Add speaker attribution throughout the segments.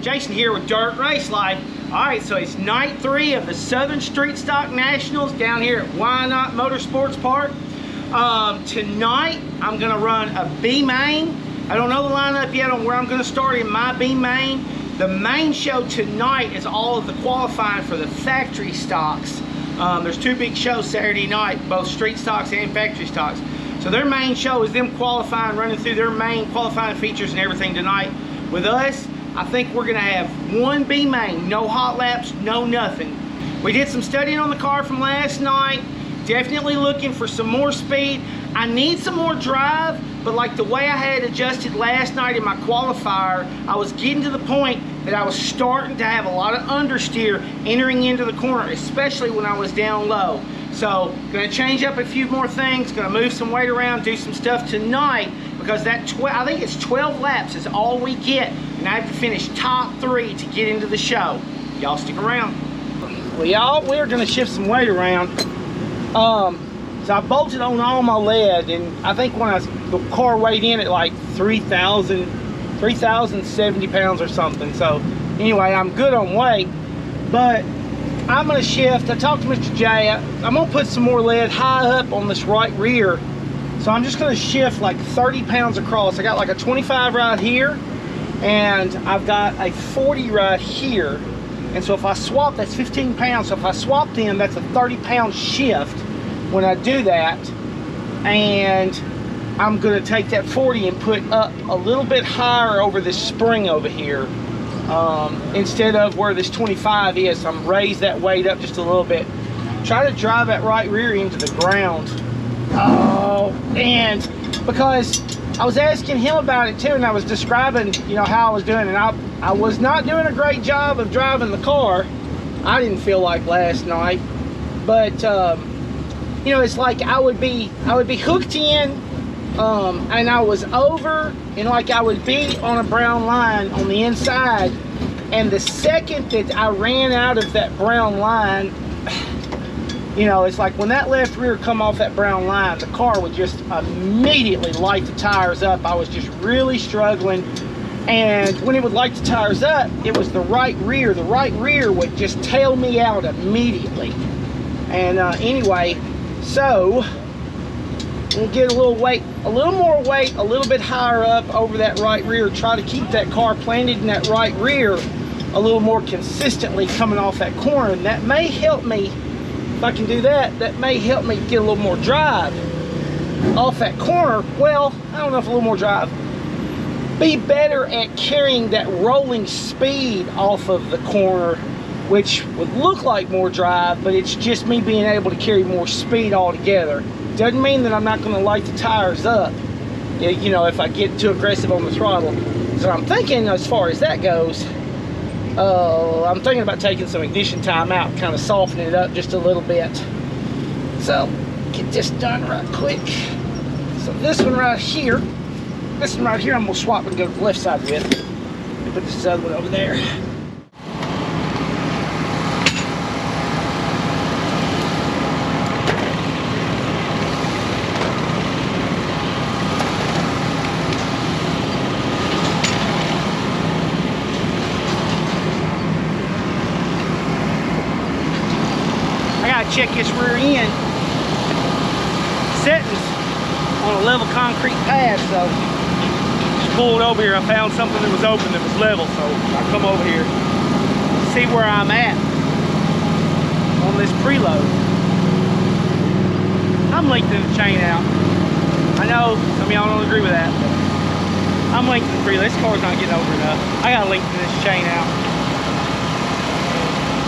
Speaker 1: Jason here with Dirt Race Life. Alright, so it's night 3 of the Southern Street Stock Nationals down here at Whynot Motorsports Park. Tonight, I'm going to run a B main. I don't know the lineup yet on where I'm going to start in my B main. The main show tonight is all of the qualifying for the factory stocks. There's 2 big shows Saturday night, both street stocks and factory stocks. So their main show is them qualifying, running through their main qualifying features and everything tonight. With us, I think we're gonna have 1 B main, no hot laps, no nothing. We did some studying on the car from last night, definitely looking for some more speed. I need some more drive, but like the way I had adjusted last night in my qualifier, I was getting to the point that I was starting to have a lot of understeer entering into the corner, especially when I was down low. So, gonna change up a few more things, gonna move some weight around, do some stuff tonight, because that I think it's 12 laps is all we get, and I have to finish top 3 to get into the show. Y'all stick around. Well, y'all, we're gonna shift some weight around. So I bolted on all my lead, and I think when the car weighed in at like 3,070 pounds or something. So anyway, I'm good on weight, but I'm gonna shift. I talked to Mr. J. I'm gonna put some more lead high up on this right rear. So I'm just gonna shift like 30 pounds across. I got like a 25 right here, and I've got a 40 right here. And so if I swap, that's 15 pounds. So if I swap them, that's a 30-pound shift when I do that. And I'm gonna take that 40 and put up a little bit higher over this spring over here. Instead of where this 25 is, I'm raise that weight up just a little bit. Try to drive that right rear into the ground. Oh, and because I was asking him about it too, and I was describing, you know, how I was doing, and I was not doing a great job of driving the car. I didn't feel like last night, but you know, it's like I would be hooked in, and I was over, and like I would be on a brown line on the inside, and the second that I ran out of that brown line, you know, it's like when that left rear come off that brown line, the car would just immediately light the tires up. I was just really struggling, and when it would light the tires up, it was the right rear. The right rear would just tail me out immediately. And anyway, so we'll get a little weight, a little more weight, a little bit higher up over that right rear. Try to keep that car planted in that right rear a little more consistently coming off that corner, and that may help me. If I can do that, that may help me get a little more drive off that corner. Well, I don't know if a little more drive. Be better at carrying that rolling speed off of the corner, which would look like more drive, but it's just me being able to carry more speed altogether. Doesn't mean that I'm not going to light the tires up, you know, if I get too aggressive on the throttle. So I'm thinking, as far as that goes, I'm thinking about taking some ignition time out, kind of softening it up just a little bit. So, get this done right quick. So this one right here, I'm going to swap and go to the left side with. And put this other one over there. Check this rear end settings on a level concrete pad. So just pulled over here. I found something that was open that was level, so I come over here to see where I'm at on this preload. I'm lengthening the chain out. I know some of y'all don't agree with that, but I'm lengthening the preload. This car's not getting over enough. I gotta lengthen this chain out.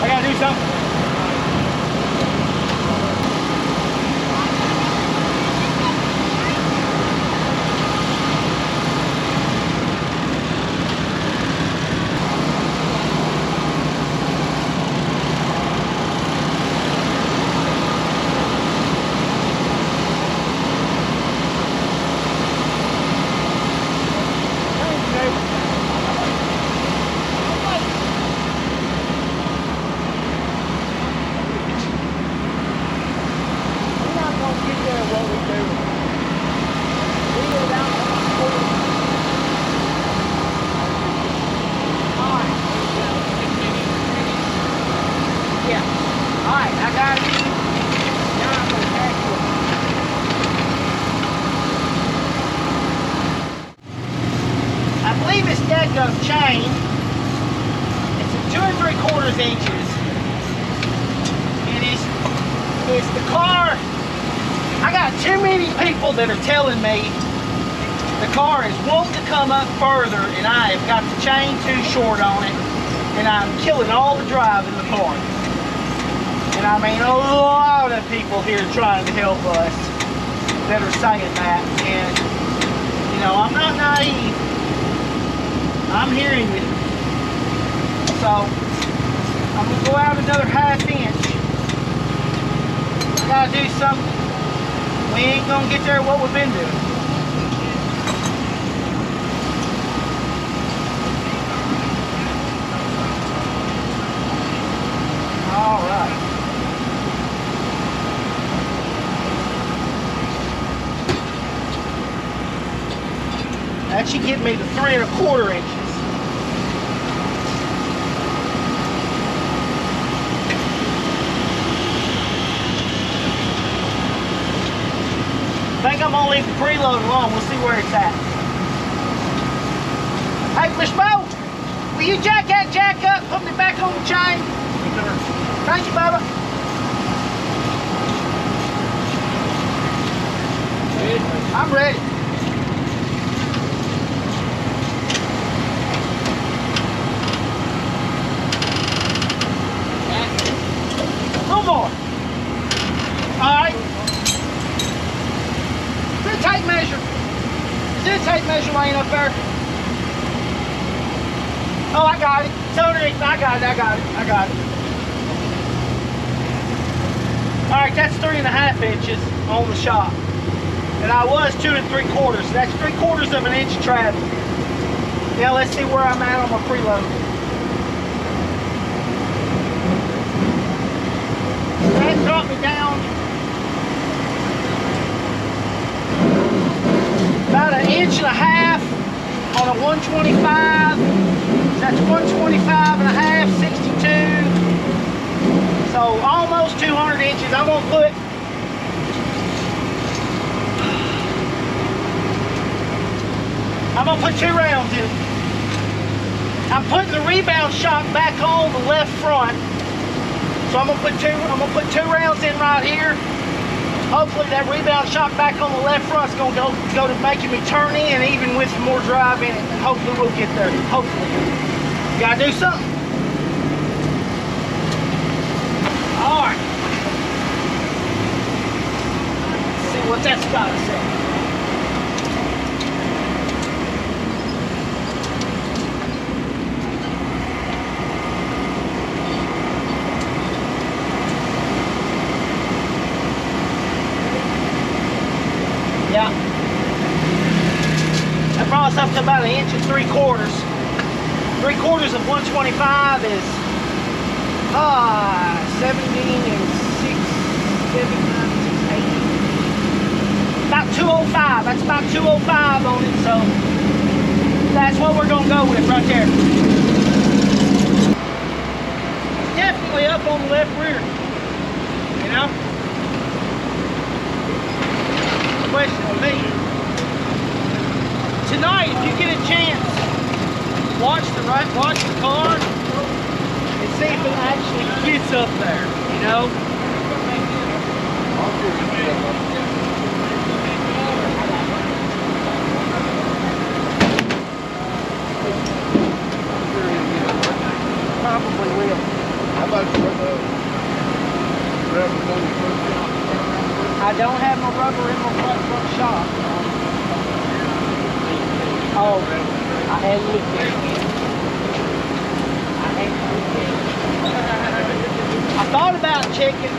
Speaker 1: I gotta do something. chain. It's 2 3/4 inches. And it's the car. I got too many people that are telling me the car is wanting to come up further, and I have got the chain too short on it, and I'm killing all the drive in the car. And I mean, a lot of people here trying to help us that are saying that, and you know, I'm not naive. I'm hearing you. So I'm gonna go out another 1/2 inch. I gotta do something. We ain't gonna get there what we've been doing. All right. That should give me the 3 1/4 inches. I think I'm gonna leave the preload alone. We'll see where it's at. Hey, Miss Bo, will you jack that jack up, put me back on the chain? Thank you, Bubba. I'm ready. A little more. All right. Is it a tape measure? Is it a tape measure laying up there? Oh, I got it. It's underneath. I got it. All right, that's 3 1/2 inches on the shop. And I was 2 3/4. So that's 3/4 of an inch travel. Now let's see where I'm at on my preload. That dropped me down about 1.5 inches on a 125. That's 125 and a half, 62. So almost 200 inches. I'm gonna put I'm gonna put 2 rounds in it. I'm putting the rebound shock back on the left front. So I'm gonna put two rounds in right here. Hopefully that rebound shock back on the left front is gonna go to making me turn in even with some more drive in it. And hopefully we'll get there. Hopefully. You gotta do something. All right. Let's see what that's got to say. Yeah. That brought us up to about 1 3/4 inches. 3/4 of 125 is 17 and 6, 7, 9, 6, 8. About 205. That's about 205 on it, so that's what we're gonna go with right there. Definitely up on the left rear. You know? Question on me. Tonight, if you get a chance, watch the car and see if it actually gets up there, you know? Probably will.
Speaker 2: How about
Speaker 1: I don't have no rubber in my front shop. Oh, I hadn't looked at it. I thought about checking.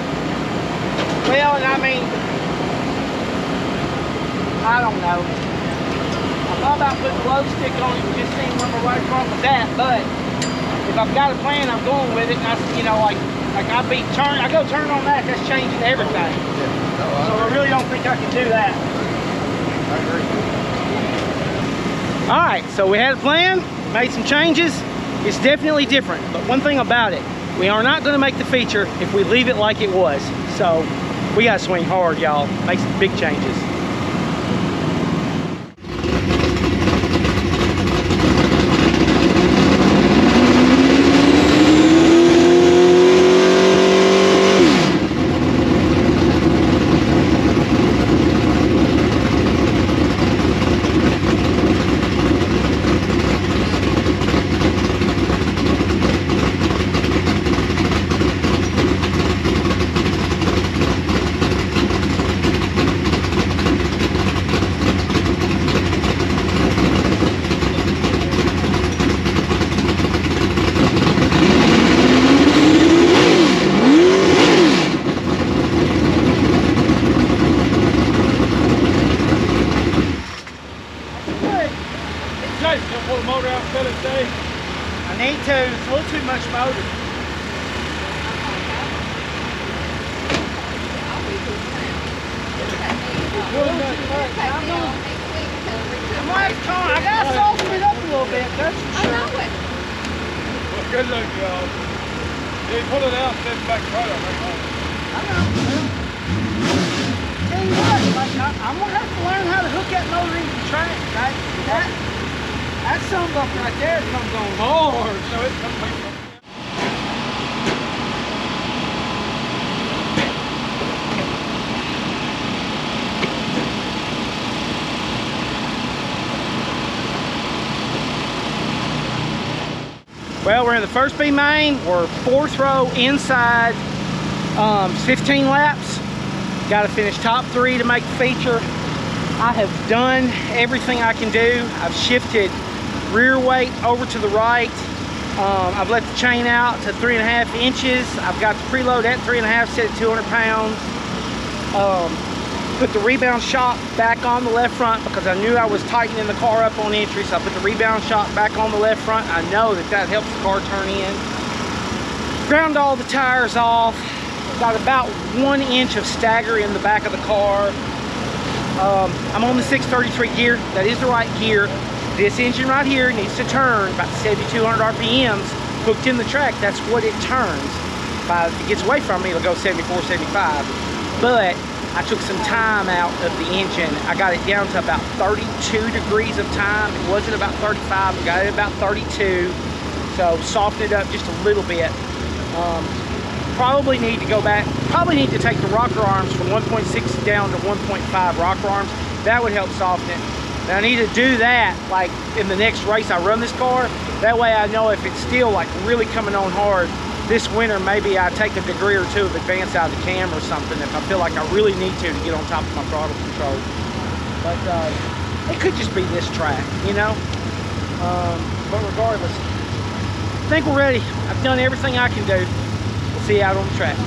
Speaker 1: Well, and I mean, I don't know. I thought about putting a glow stick on it and just seeing where my right front was at, but if I've got a plan, I'm going with it. And I, you know, like I go turn on that, that's changing everything. So I really don't think I can do that.
Speaker 2: I agree.
Speaker 1: All right, so we had a plan, made some changes. It's definitely different, but one thing about it, we are not gonna make the feature if we leave it like it was. So we gotta swing hard, y'all. Make some big changes. too. It's a little too much motor. I gotta soften it up a little bit, that's for sure.
Speaker 2: Well, good luck, y'all. You pull it out, set it back right on.
Speaker 1: I know. Tell you what, like, I'm gonna have to learn how to hook that motor into the track, right? That sunbuck right there comes on hard.
Speaker 2: So it's complete.
Speaker 1: Well, we're in the first B main. We're 4th row inside, 15 laps. Got to finish top 3 to make the feature. I have done everything I can do. I've shifted rear weight over to the right. I've let the chain out to 3.5 inches. I've got the preload at 3.5, set at 200 pounds. Put the rebound shock back on the left front because I knew I was tightening the car up on entry, so I put the rebound shock back on the left front. I know that helps the car turn in. Ground all the tires off. Got about 1 inch of stagger in the back of the car. I'm on the 633 gear. That is the right gear. This engine right here needs to turn about 7,200 RPMs. Hooked in the track, that's what it turns. If it gets away from me, it'll go 74, 75. But I took some time out of the engine. I got it down to about 32 degrees of time. It wasn't about 35, I got it about 32. So softened it up just a little bit. Probably need to go back, probably need to take the rocker arms from 1.6 down to 1.5 rocker arms. That would help soften it. And I need to do that like in the next race I run this car. That way I know if it's still like really coming on hard, this winter, maybe I take a degree or 2 of advance out of the cam or something if I feel like I really need to get on top of my throttle control. But it could just be this track, you know? But regardless, I think we're ready. I've done everything I can do. We'll see you out on the track.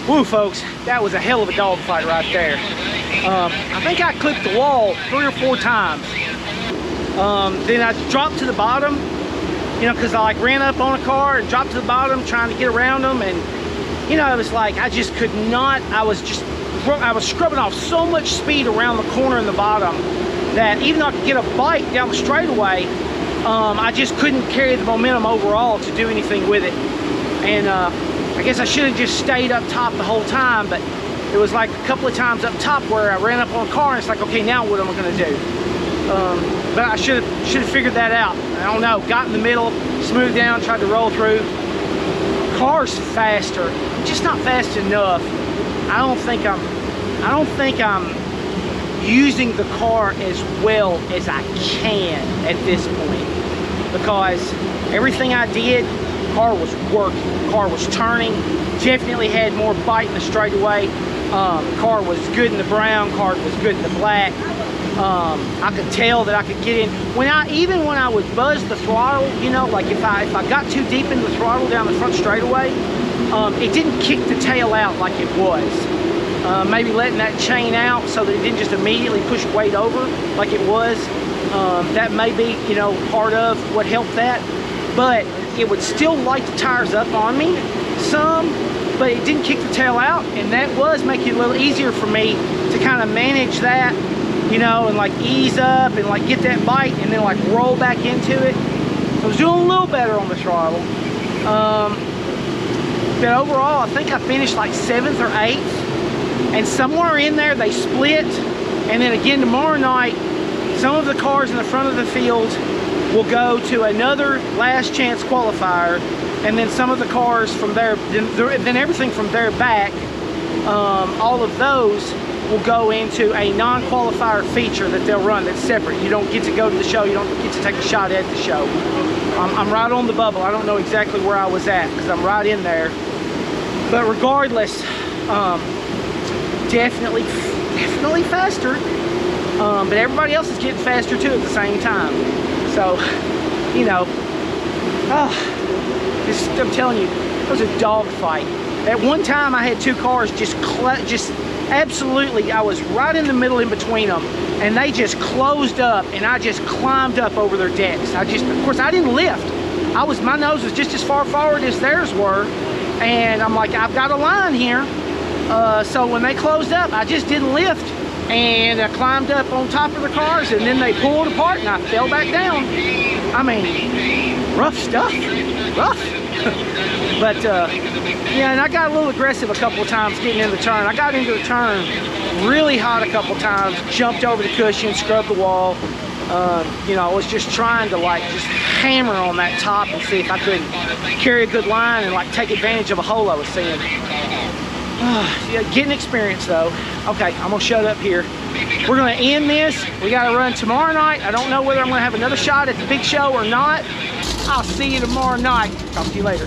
Speaker 1: Woo, folks, that was a hell of a dogfight right there. I think I clipped the wall 3 or 4 times. Then I dropped to the bottom, you know, because I like ran up on a car and dropped to the bottom trying to get around them, and you know, it was like I just could not. I was scrubbing off so much speed around the corner in the bottom that even though I could get a bite down the straightaway, I just couldn't carry the momentum overall to do anything with it. And I guess I should have just stayed up top the whole time, but it was like a couple of times up top where I ran up on a car and it's like, okay, now what am I gonna do? But I should have figured that out. I don't know, got in the middle, smoothed down, tried to roll through. Car's faster, just not fast enough. I don't think I'm using the car as well as I can at this point, because everything I did, car was working, car was turning, definitely had more bite in the straightaway. Car was good in the brown, car was good in the black. I could tell that I could get in. Even when I would buzz the throttle, you know, like if I got too deep into the throttle down the front straightaway, it didn't kick the tail out like it was. Maybe letting that chain out so that it didn't just immediately push weight over like it was. That may be, you know, part of what helped that. But it would still light the tires up on me some, but it didn't kick the tail out, and that was making it a little easier for me to kind of manage that, you know, and like ease up and like get that bite and then like roll back into it. So I was doing a little better on the throttle. But overall, I think I finished like 7th or 8th, and somewhere in there they split. And then again tomorrow night, some of the cars in the front of the field will go to another last chance qualifier, and then some of the cars from there, then everything from there back, all of those will go into a non-qualifier feature that they'll run that's separate. You don't get to go to the show, you don't get to take a shot at the show. I'm right on the bubble. I don't know exactly where I was at because I'm right in there. But regardless, definitely faster. But everybody else is getting faster too at the same time. So, you know, I'm telling you, it was a dog fight. At one time, I had 2 cars just absolutely, I was right in the middle in between them, and they just closed up, and I just climbed up over their decks. Of course, I didn't lift. My nose was just as far forward as theirs were, and I'm like, I've got a line here. So when they closed up, I just didn't lift. And I climbed up on top of the cars, and then they pulled apart and I fell back down. I mean, rough stuff, rough. But yeah, and I got a little aggressive a couple of times getting in the turn. I got into the turn really hot a couple of times, jumped over the cushion, scrubbed the wall. You know, I was just trying to like just hammer on that top and see if I could carry a good line and like take advantage of a hole I was seeing. Yeah, getting experience though. Okay, I'm gonna shut up here. We're gonna end this. We gotta run tomorrow night. I don't know whether I'm gonna have another shot at the big show or not. I'll see you tomorrow night. Talk to you later.